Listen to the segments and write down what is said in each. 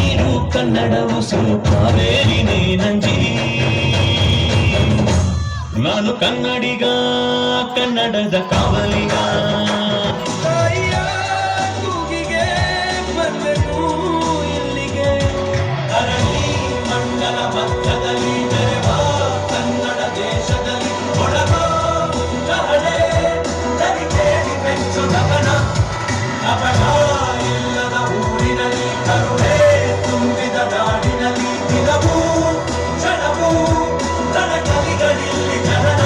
ನೀರು ಕನ್ನಡ ಉಸಿರು ಕಾವೇರಿ ನಂಜಿ ನಾನು ಕನ್ನಡಿಗ ಕನ್ನಡದ ಕಾವಲಿಗ ಕೂಗಿಗೆ ಬರಬೇಕು ಇಲ್ಲಿಗೆ ಅರಳಿ ಮಂಡಲ ಮಧ್ಯದಲ್ಲಿ ಬೆರೆವ ಕನ್ನಡ ದೇಶದಲ್ಲಿ ಒಳಗೋ ಕಹಳೆ ತನಿಖೆಯಲ್ಲಿ ಬೆಚ್ಚುದವನ ಅವನ ಇಲ್ಲದ ಊರಿನಲ್ಲಿ ಕರುಣೆ ತುಂಬಿದ ನಾಡಿನಲ್ಲಿ ದಿನವೂ ಕ್ಷಣವೂ ರಣಕಲಿಗಳಿಲ್ಲಿ ಜನನ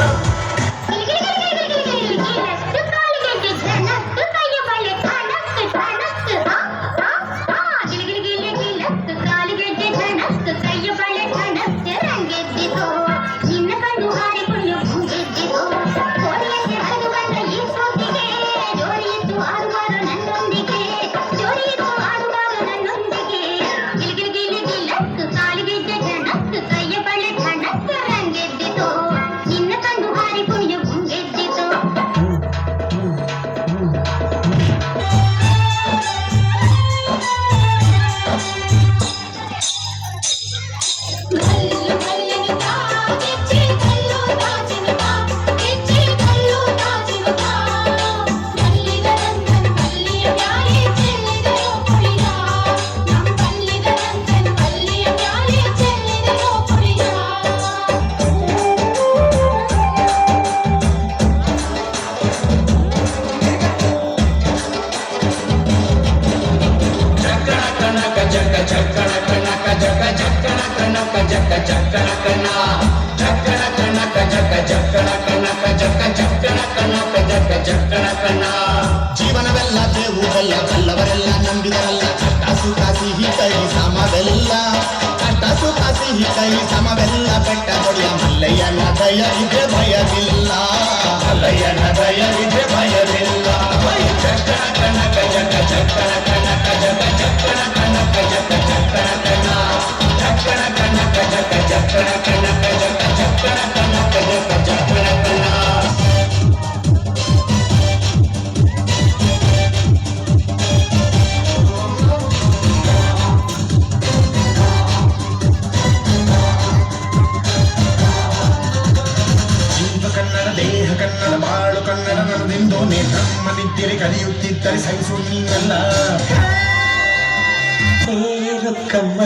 ಜೀವನವೆಲ್ಲ ದೇವುವೆಲ್ಲ ಕಲ್ಲವರೆಲ್ಲ ನಂಬಿದರಲ್ಲ ಕಷ್ಟ ಸುಖ ಸಿಹಿ ಕೈ ಸಮವೆಲ್ಲ ಕಷ್ಟ ಸುಖ ಸಿಹಿ ಕೈ ಸಮವೆಲ್ಲ ಬೆಟ್ಟ ಕೊಡಿಯ ಮಲ್ಲಯ್ಯನ ದಯವಿದೆ ಭಯವಿಲ್ಲ ಮಲ್ಲಯ್ಯನ ದಯವಿದೆ ಭಯವಿಲ್ಲ ಚಕ್ಕಣ ಕನಕ ಜಗ ಚಕ್ಕಣ ಕನಕ ಜಗ ಚಕ್ಕಣ ಕನಕ ಜಗ ಚಕ್ಕಣ ಕಣ ಚಕ್ಕಣ ಕನಕ ಜಗ ಚಕ್ಕಣ ಕನಕ ಜಗ ಚಕ್ಕಣ ಕನಕ ಜಗ ಚಕ್ಕಣ ಕಣ ದೇಹ ಕನ್ನಡ ಬಾಳು ಕನ್ನಡ ನನ್ನದೆಂದೋನೆ ನಮ್ಮದಿದ್ದರೆ ಕಲಿಯುತ್ತಿದ್ದರೆ ಸಹಿಸು ನೀನಲ್ಲ ಹೇರುಕ್ಕಮ್ಮ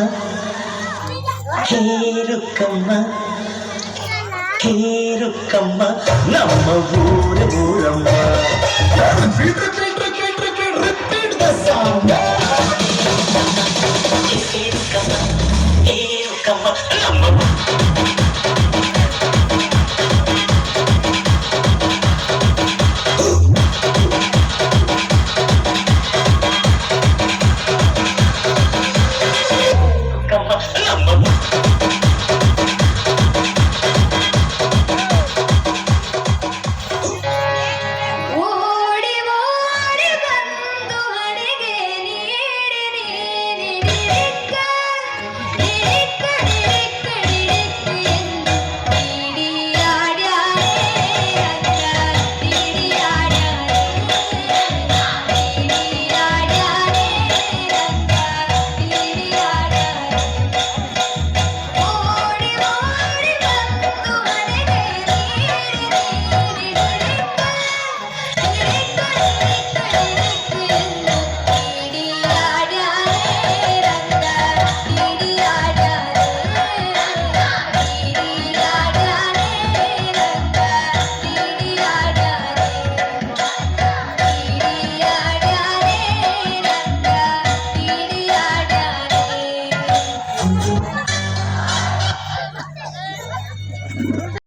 ಹೇರುಕ್ಕಮ್ಮ ಹೇರುಕ್ಕಮ್ಮ ನಮ್ಮ ಊರಮ್ಮ ಹೇರುಕ್ಕಮ್ಮ ನಮ್ಮ